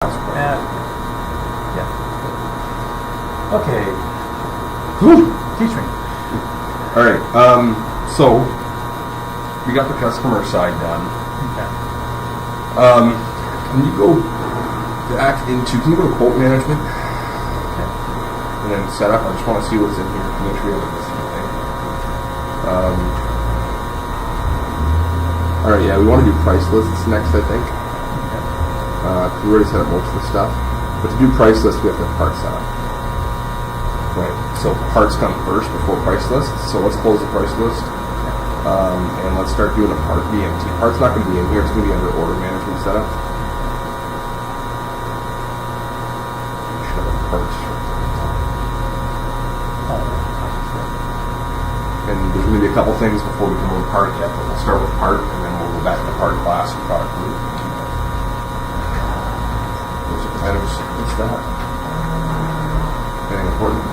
Yeah. Okay. Teach me. All right. So we got the customer side done. Okay. Can you go back into? Can you go to quote management? Okay. And then setup. I just want to see what's in here. Make sure we haven't missed anything. All right. Yeah, we want to do price lists next. I think. Okay. We already set up most of the stuff, but to do price lists, we have to have parts set up. Right. So parts come first before price lists. So let's close the price list. And let's start doing a part BMT. Part's not going to be in here. It's going to be under order management setup. We should have a parts. And there's going to be a couple things before we can move part yet, but we'll start with part, and then we'll go back to part class and product group. Those are the items. What's that? Anything important?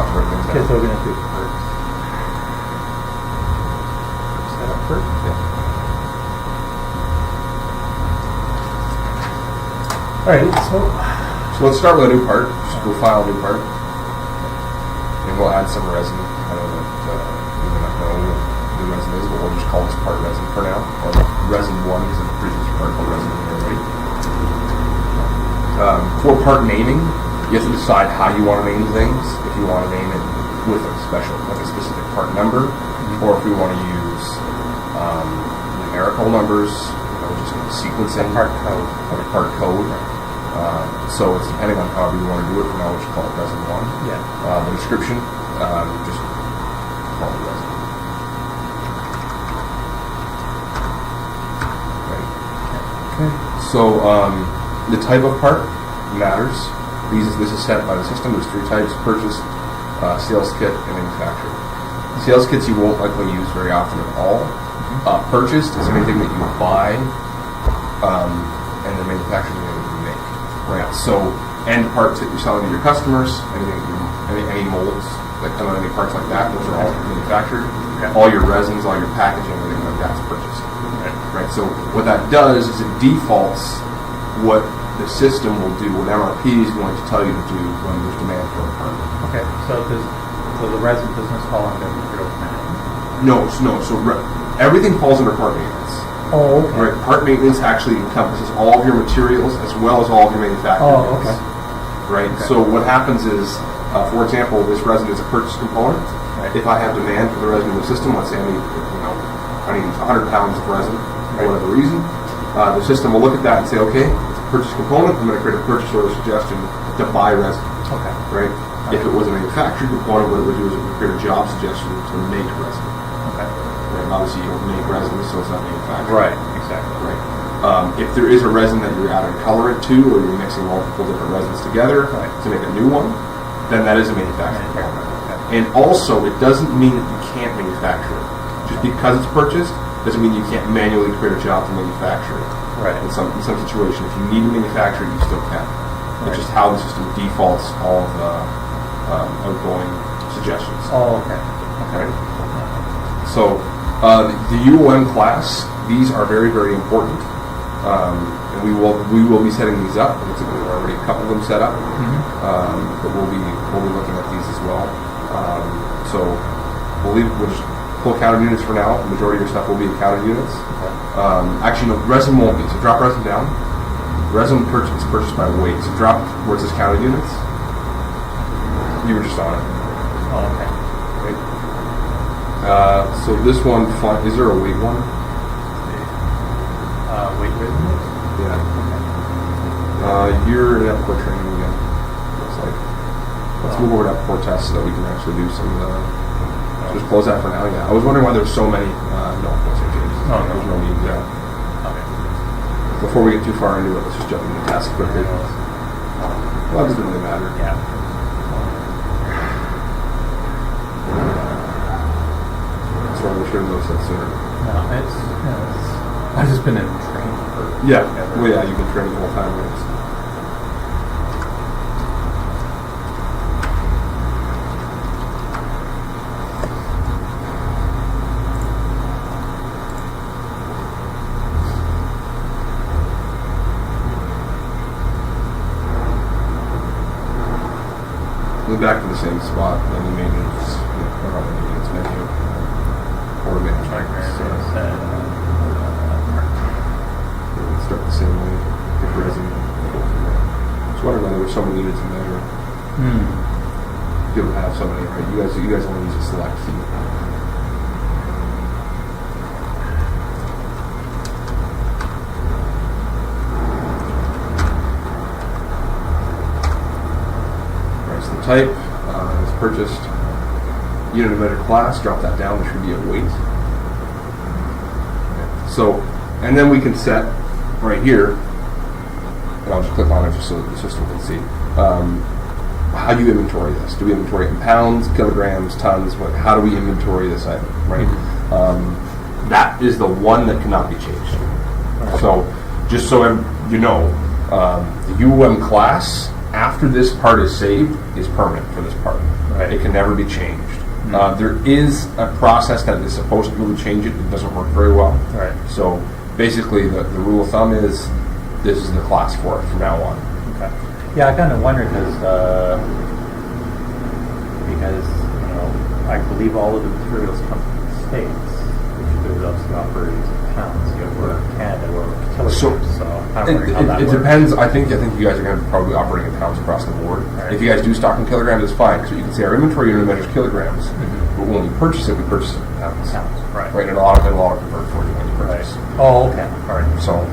Okay, so we're going to do first. Set up first? Yeah. Alright, so let's start with a new part. Just go file a new part. And we'll add some resin. I know that you may not know what the resin is, but we'll just call this part resin for now. Or resin 1 is a previous part called resin 1. For part naming, you have to decide how you want to name things. If you want to name it with a specific part number, or if we want to use numerical numbers, just sequencing part code. Or part code. So it's depending on however you want to do it. For now, we'll just call it resin 1. Yeah. The description, just call it resin. Okay. So the type of part matters. This is set by the system. There's 3 types: purchase, sales kit, and manufactured. Sales kits you won't likely use very often at all. Purchased is anything that you buy, and the manufactured is anything you make. Right. So end parts that you're selling to your customers, any molds that come out, any parts like that, those are all manufactured. Okay. All your resins, all your packaging, everything like that's purchased. Right. So what that does is it defaults what the system will do, what MRP is going to tell you to do when there's demand for a part. Okay, so the resin business fall under material planning? No. So everything falls under part maintenance. Oh, okay. Right. Part maintenance actually encompasses all of your materials as well as all of your manufacturing. Oh, okay. Right. Okay. So what happens is, for example, this resin is a purchase component. Right. If I have demand for the resin in the system, let's say I need 100 pounds of resin for whatever reason, the system will look at that and say, okay, purchase component, I'm going to create a purchase order suggestion to buy resin. Okay. Right? If it was a manufactured component, what it would do is it would create a job suggestion to make resin. Okay. Right? Obviously, you don't make resin, so it's not manufactured. Right. Exactly. Right. If there is a resin that you're adding colorant to, or you're mixing multiple different resins together to make a new one, then that is a manufactured component. Okay. And also, it doesn't mean that you can't manufacture it. Just because it's purchased doesn't mean you can't manually create a job to manufacture it. Right. In some situation, if you need to manufacture it, you still can. It's just how the system defaults all of the outgoing suggestions. Oh, okay. Right. So the UOM class, these are very, very important, and we will be setting these up. Looks like there are already a couple of them set up, but we'll be looking at these as well. So we'll just pull counted units for now. The majority of your stuff will be in counted units. Actually, no, resin won't be. So drop resin down. Resin is purchased by weight. So drop where it says counted units. You were just on it. Oh, okay. Right. So this one, is there a weight one? Weight resin? Yeah. You're in Epcor training again. Looks like. Let's move over to Epcor test so that we can actually do some. Just close that for now. Yeah. I was wondering why there's so many. No, don't say changes. There's no need. Yeah. Okay. Before we get too far into it, let's just jump into the test quickly. Well, that doesn't really matter. Yeah. So we should have noticed that sooner. No, it's I've just been in training for. Yeah. Well, yeah, you've been training the whole time. Right? Go back to the same spot, then the maintenance, not the maintenance menu, or maintenance records. Start the same way, pick resin, go from there. Just wondering whether there were so many units in measure. You'll have so many, right? You guys only use a select few. Right, so the type is purchased. Unit of measure class, drop that down, there should be a weight. So, and then we can set right here, and I'll just click on it just so that the system can see. How do you inventory this? Do we inventory it in pounds, kilograms, tons? How do we inventory this item, right? That is the one that cannot be changed. Right. So, just so you know, the UM class, after this part is saved, is permanent for this part. Right. It can never be changed. There is a process that is supposed to be able to change it. It doesn't work very well. Right. So, basically, the rule of thumb is this is the class for it from now on. Okay. Yeah, I kind of wondered because I believe all of the materials come from the States, which they're obviously operating in pounds. We're in Canada, we're kilograms. So I'm wondering how that works. It depends. I think you guys are going to probably operating in pounds across the board. Right. If you guys do stock in kilograms, it's fine. So you can say our inventory unit measures kilograms, but when we purchase it in pounds. Right. Right. And a lot of convert for you when you purchase. Right. Oh, okay. All right. So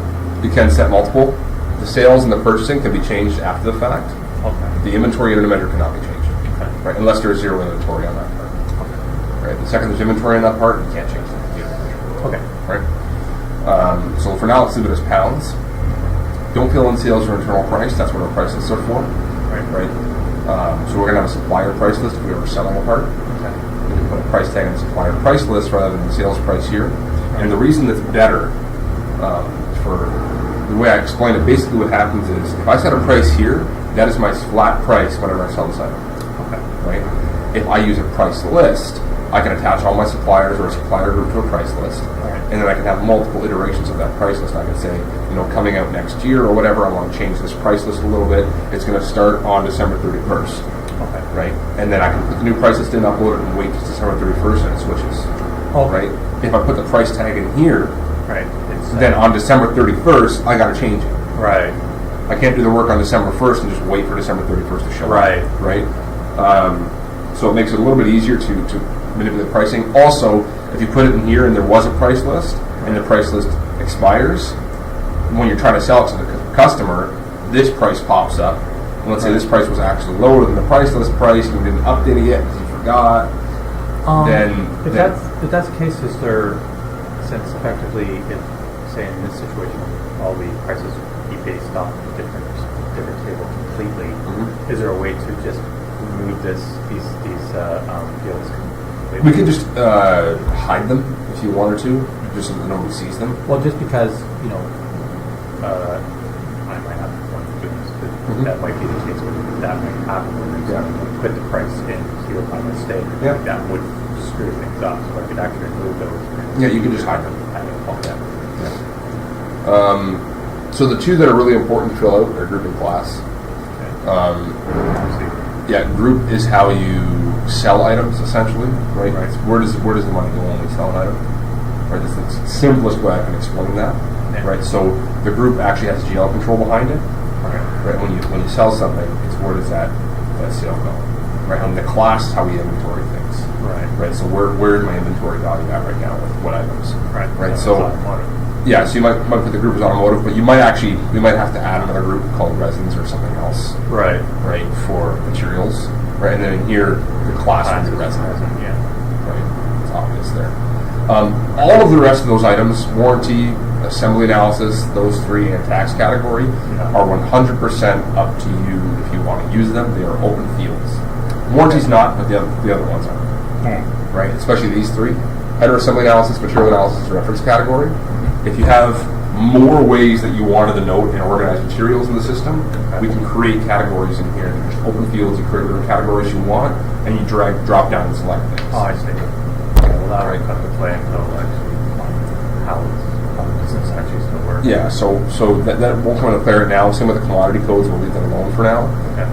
you can set multiple. The sales and the purchasing can be changed after the fact. Okay. The inventory unit measure cannot be changed. Okay. Right. Unless there's zero inventory on that part. Okay. Right. The second there's inventory on that part, you can't change that. Okay. Right. So for now, let's leave it as pounds. Don't fill in sales or internal price. That's what our price lists are for. Right. Right. So we're going to have a supplier price list if we ever sell them a part. Okay. We can put a price tag on the supplier price list rather than the sales price here. Right. And the reason that's better for the way I explain it, basically what happens is if I set a price here, that is my flat price whenever I sell this item. Okay. Right. If I use a price list, I can attach all my suppliers or a supplier group to a price list, and then I can have multiple iterations of that price list. I can say, coming out next year or whatever, I want to change this price list a little bit. It's going to start on December 31st, okay. Right? And then I can put the new price list in, upload it, and wait till December 31st, and it switches. Okay. Right? If I put the price tag in here, right, then on December 31st, I got to change it. Right. I can't do the work on December 1st and just wait for December 31st to show up. Right. So it makes it a little bit easier to manipulate pricing. Also, if you put it in here and there was a price list and the price list expires, when you're trying to sell it to the customer, this price pops up. And let's say this price was actually lower than the price list price and you didn't update it yet because you forgot. If that's the case, is there, since effectively, say in this situation, all the prices be based off a different table completely, is there a way to just remove these fields completely? We can just hide them if you wanted to, just so that nobody sees them. Well, just because, I might have one doing this, but that might be the case where that might happen when you put the price in here by mistake. Yeah. That would screw things up, so I could actually remove those. Yeah, you can just hide them. So the two that are really important to fill out are group and class. Okay. Group is how you sell items, essentially, right? Where does the money go when we sell an item? Right, that's the simplest way I can explain that. Yeah. Right, so the group actually has GL control behind it. Okay. Right, when you sell something, it's where does that sale go? Right, and the class is how we inventory things. Right. So where is my inventory value at right now with what items? Right. So yeah, so you might put the group as automotive, but we might have to add another group called resins or something else. Right, for materials. Right, and then in here, the class would be resin. Yeah. Right, it's obvious there. All of the rest of those items, warranty, assembly analysis, those three, and tax category, are 100% up to you if you want to use them. They are open fields. Warranty's not, but the other ones are. Right, especially these three. Header assembly analysis, material analysis, reference category. If you have more ways that you wanted to note and organize materials in the system, we can create categories in here. There's open fields, you create whatever categories you want, and you drop down and select things. Oh, I see. Well, that would cut the play until actually how the business actually still works. Yeah, so that won't come into play right now. Same with the commodity codes, we'll leave that alone for now. Okay.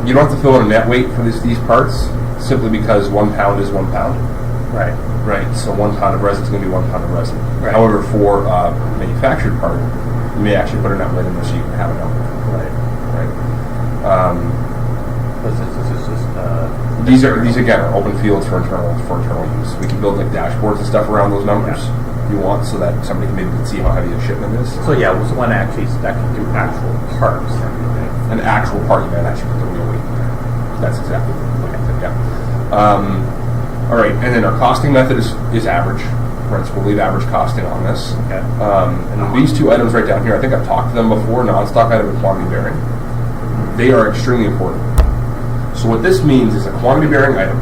you don't have to fill in a net weight for these parts, simply because 1 pound is 1 pound. Right. Right. So 1 pound of resin is going to be 1 pound of resin. Right. However, for a manufactured part, you may actually put a net weight in there so you can have a number. Right. Right. This is just. These again are open fields for internal use. We can build like dashboards and stuff around those numbers if you want, so that somebody can maybe see how heavy a shipment is. So yeah, it was one actually that can do actual parts and everything. An actual part, you might actually put the real weight in there. That's exactly what I think. Yeah. All right, and then our costing method is average. Right, so we'll leave average costing on this. Okay. And these two items right down here, I think I've talked to them before, non-stock item and quantity bearing. They are extremely important. So what this means is a quantity bearing item,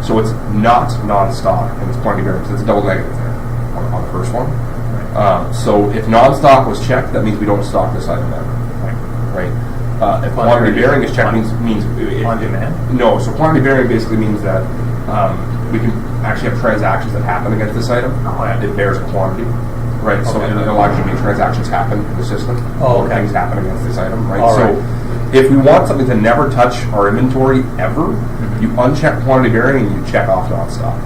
so it's not non-stock and it's quantity bearing, so it's a double negative there on the first one. Right. So if non-stock was checked, that means we don't stock this item ever. Right? If quantity bearing is checked, means on demand? No, so quantity bearing basically means that we can actually have transactions that happen against this item. It bears a quantity. Right, so it allows you to make transactions happen in the system, or things happen against this item, right? So if we want something to never touch our inventory ever, you uncheck quantity bearing and you check off non-stock.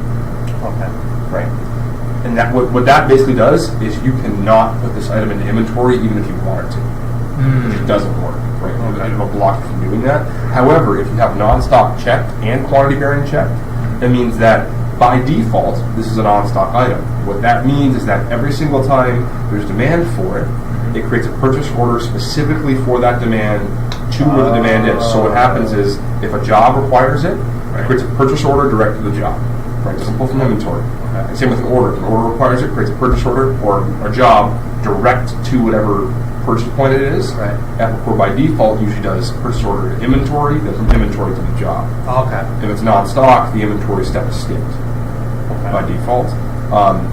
Okay. Right. And that what that basically does is you cannot put this item into inventory even if you wanted to. It doesn't work. Right. Okay. It'll block you from doing that. However, if you have non-stock checked and quantity bearing checked, it means that by default, this is a non-stock item. What that means is that every single time there's demand for it, it creates a purchase order specifically for that demand to where the demand is. So what happens is, if a job requires it, it creates a purchase order direct to the job. Right? It doesn't pull from inventory. And same with an order. If an order requires it, creates a purchase order or a job direct to whatever purchase point it is. Right. Epicor by default usually does purchase order to inventory, then from inventory to the job. Okay. If it's non-stock, the inventory step is skipped by default.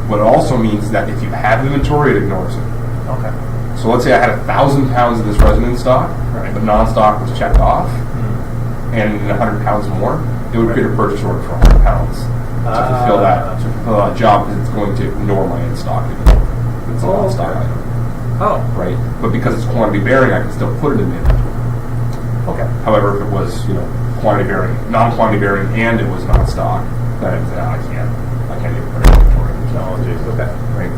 What it also means that if you have inventory, it ignores it. Okay. So let's say I had 1,000 pounds of this resin in stock, but non-stock was checked off, and 100 pounds more, it would create a purchase order for 100 pounds to fulfill that job, because it's going to ignore my in-stock inventory. It's a non-stock item. Oh. Right? But because it's quantity bearing, I can still put it in the inventory. Okay. However, if it was, quantity bearing, non-quantity bearing, and it was non-stock, then I can't even put it in inventory. No, geez. Okay. Right?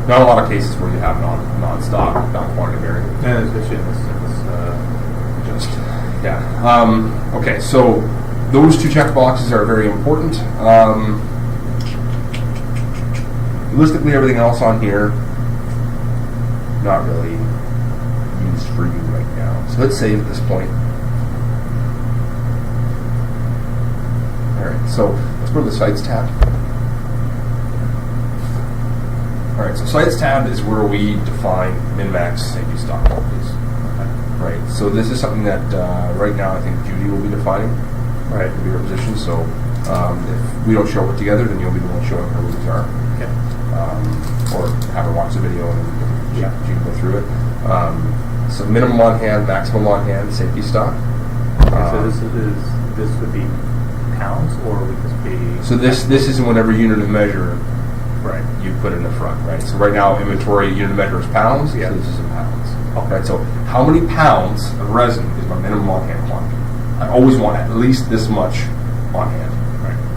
Not a lot of cases where you have non-stock, non-quantity bearing. Yeah, especially Okay, so those two check boxes are very important. Realistically, everything else on here, not really used for you right now. So let's save at this point. Alright, so let's go to the Sites tab. Alright, so Sites tab is where we define min-max safety stock quantities. Right, so this is something that right now I think Judy will be defining. Right, it'll be her position. So if we don't show it together, then you'll be the one showing her what these are. Okay. Or have her watch the video and she can go through it. So minimum on hand, maximum on hand, safety stock. So this would be pounds, or would this be? So this is whenever unit of measure. Right. You put in the front, right? So right now inventory unit of measure is pounds. Yeah. So this is in pounds. Okay. Right. So how many pounds of resin is my minimum on hand quantity? I always want at least this much on hand.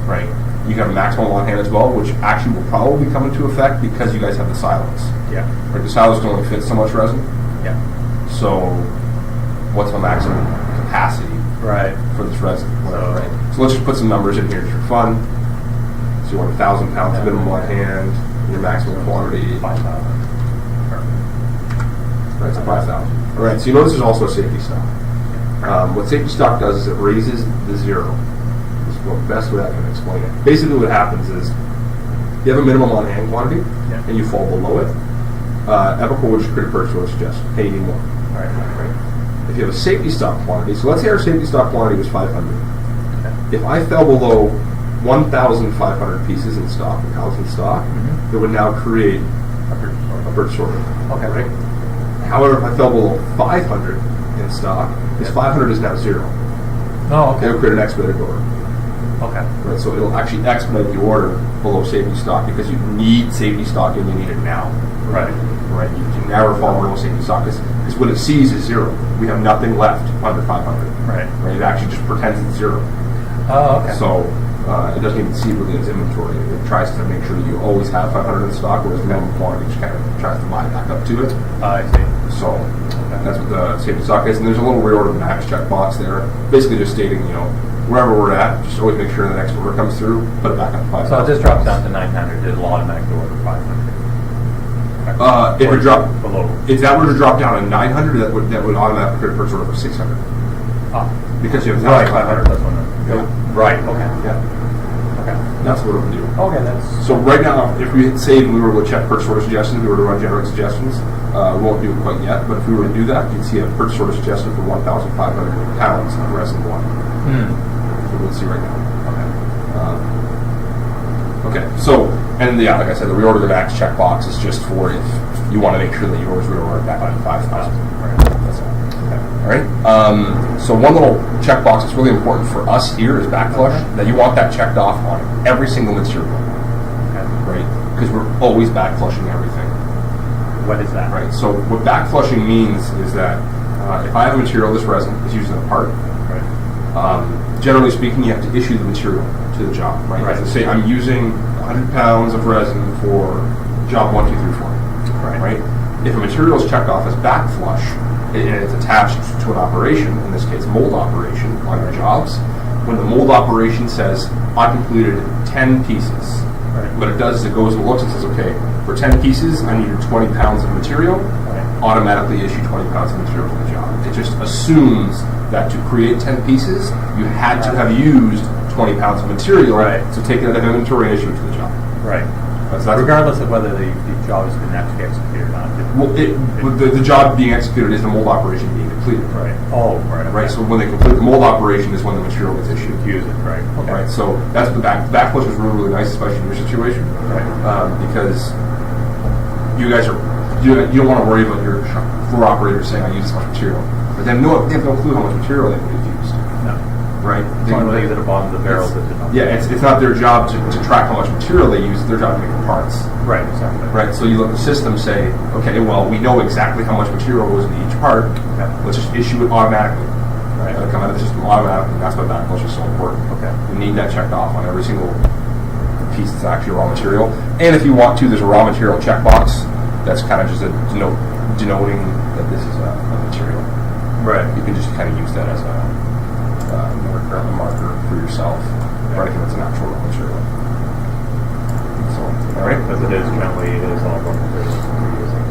Right. You can have a maximum on hand as well, which actually will probably come into effect because you guys have the silos. Yeah. Right. The silos can only fit so much resin. Yeah. So what's my maximum capacity? Right. For this resin. Right. So let's just put some numbers in here just for fun. So you want 1,000 pounds minimum on hand. Your maximum quantity 5,000. Right. So 5,000. All right. So you notice there's also a safety stock. What safety stock does is it raises the zero. This is the best way I can explain it. Basically what happens is you have a minimum on hand quantity and you fall below it. Epicor will just create a purchase order suggest, hey, you need more. Right. If you have a safety stock quantity, so let's say our safety stock quantity was 500. Okay. If I fell below 1,500 pieces in stock, in stock, it would now create a purchase order. Okay. Right? However, if I fell below 500 in stock, this 500 is now zero. Oh, okay. It would create an expedited order. Okay. Right, so it'll actually expedite the order below safety stock because you need safety stock and you need it now. Right. Right, you can never fall below safety stock because what it sees is zero. We have nothing left under 500. Right. It actually just pretends it's zero. Oh, okay. So it doesn't even see really its inventory. It tries to make sure that you always have 500 in stock, whereas the minimum quantity just kind of tries to buy back up to it. I see. So that's what the safety stock is. And there's a little reorder max checkbox there, basically just stating, wherever we're at, just always make sure the next order comes through, put it back up to 500. So if this drops down to 900, it'll automatically order 500. If it drop below, if that were to drop down to 900, that would automatically create a purchase order for 600. Because you have right, 500 plus 100. Yeah. Right. Okay. Yeah. Okay. That's what it would do. Okay. That's so right now, if we hit save and we were to check purchase order suggestions, we were to run generate suggestions. We won't do it quite yet, but if we were to do that, you'd see a purchase order suggestion for 1,500 pounds of resin one. So we'll see right now. Okay. So, and yeah, like I said, the reorder the max checkbox is just for if you want to make sure that yours reorder back on 5,000. Right. That's all. Okay. All right. So one little checkbox that's really important for us here is back flush. That you want that checked off on every single material. Right? Because we're always back flushing everything. What is that? Right. So what back flushing means is that if I have a material, this resin is used in a part. Right. Generally speaking, you have to issue the material to the job. Right. As I say, I'm using 100 pounds of resin for job 1, 2, 3, 4. Right. If a material is checked off as back flush and it's attached to an operation, in this case, mold operation on your jobs, when the mold operation says I completed 10 pieces. What it does is it goes and looks and says, okay, for 10 pieces, I needed 20 pounds of material. Automatically issue 20 pounds of material for the job. It just assumes that to create 10 pieces, you had to have used 20 pounds of material. So take it out of inventory and issue it to the job. Right. So regardless of whether the job has been actually executed or not. The job being executed is the mold operation being completed. Right. Oh, right. Right. So when they complete the mold operation is when the material gets issued. Use it. Right. Okay. Right. So that's what the back flush is really, really nice, especially in your situation. Right. Because you guys you don't want to worry about your floor operators saying I use this much material, but then they have no clue how much material they've used. No. Right. It's one of the things at the bottom of the barrel that did not. Yeah. It's not their job to track how much material they use. It's their job to make the parts. Right. Exactly. Right. So you let the system say, okay, well, we know exactly how much material goes into each part. Okay. Let's just issue it automatically. Right. It'll come out of the system automatically. That's why back flush is so important. Okay. You need that checked off on every single piece that's actually raw material. And if you want to, there's a raw material checkbox. That's kind of just denoting that this is a material. Right. You can just kind of use that as a marker for yourself for anything that's an actual raw material. So, all right. As it is currently, it is all raw materials we're using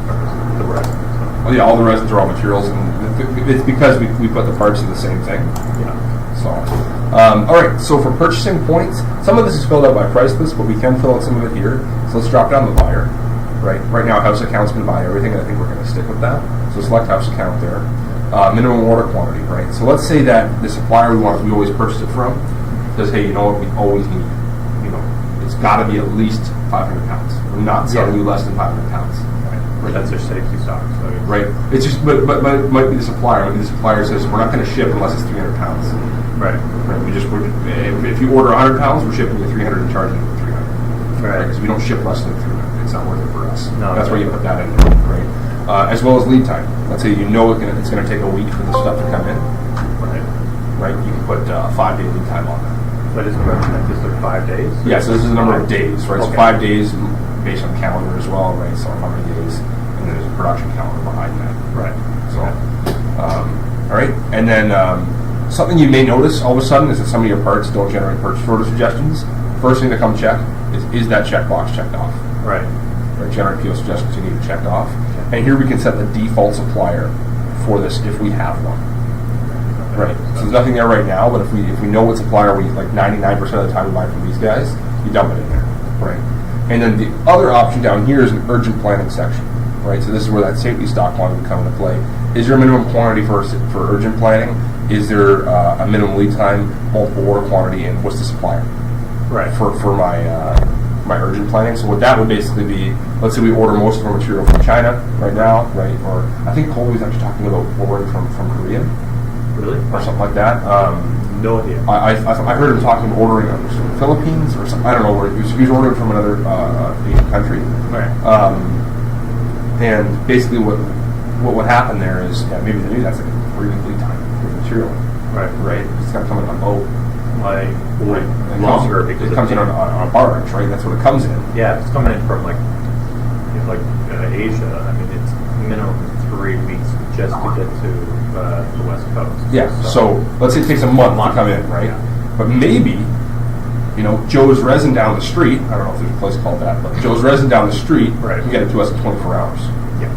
the resin. Well, yeah, all the resins are raw materials, and it's because we put the parts in the same thing. Yeah. So, all right. So for purchasing points, some of this is filled out by price list, but we can fill out some of it here. So let's drop down the buyer. Right now, house account's been buying everything, and I think we're going to stick with that. So select house account there. Minimum order quantity, right? So let's say that the supplier we always purchase it from says, hey, you know what, we always need, it's got to be at least 500 pounds. We're not selling you less than 500 pounds. Right. That's their safety stock. So right. It's just, but it might be the supplier. Maybe the supplier says we're not going to ship unless it's 300 pounds. Right. If you order 100 pounds, we're shipping you 300 and charging you 300. Right. Because we don't ship less than 300. It's not worth it for us. No, that's why you put that in there, right? As well as lead time. Let's say it's going to take a week for the stuff to come in. Right. You can put 5-day lead time on that. But is the recommend is there 5 days? Yeah. So this is the number of days, right? Okay. So 5 days based on calendar as well, right? So how many days, and then there's a production calendar behind that. Right. So, all right, and then something you may notice all of a sudden is that some of your parts don't generate purchase order suggestions. First thing to come check is that checkbox checked off. Right. Generate PO suggestions you need to check off. And here we can set the default supplier for this if we have one. Right. So there's nothing there right now, but if we know what supplier we like 99% of the time we buy from these guys, you dump it in there. Right. And then the other option down here is an urgent planning section. Right. So this is where that safety stock quantity would come into play. Is there a minimum quantity for urgent planning? Is there a minimum lead time, multiple order quantity, and what's the supplier? Right. For my urgent planning. So what that would basically be, let's say we order most of our material from China right now, right? Or I think Colby's actually talking about ordering from Korea. Really? Or something like that. no idea. I heard him talking about ordering from the Philippines or something. I don't know where he was ordering from another Asian country. Right. And basically, what would happen there is, maybe they knew that's like a 3 week lead time for the material. Right. Right. It's got to come in on a boat. Longer because it comes in on a barge, right? That's what it comes in. Yeah, it's coming in from like Asia. I mean, it's minimum 3 weeks just to get to the West Coast. Yeah. So let's say it takes a month to come in, right? Yeah. But maybe, Joe's Resin down the street. I don't know if there's a place called that, but Joe's Resin down the street can get it to us in 24 hours. Yeah.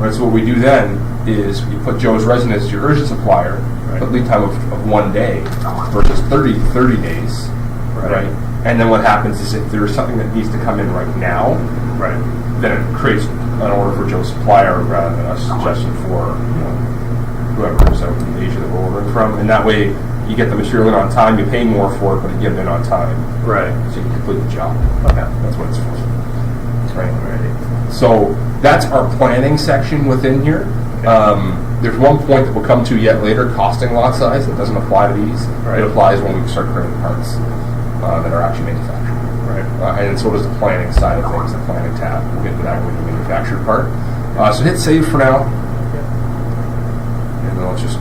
Right. So what we do then is you put Joe's Resin as your urgent supplier. Right. But lead time of 1 day versus 30 days, right? And then what happens is if there's something that needs to come in right now, then it creates an order for Joe's supplier rather than a suggestion for whoever is out in Asia that we're ordering from. And that way you get the material in on time, you pay more for it, but you get it in on time. Right. So you can complete the job. Okay. That's what it's for. Right. So that's our planning section within here. There's one point that we'll come to yet later, costing lot size. That doesn't apply to these. Right. It applies when we start creating parts that are actually manufactured. Right. And so does the planning side of things, the planning tab. We'll get to that when we do the manufactured part. So hit save for now. Yeah. And then let's just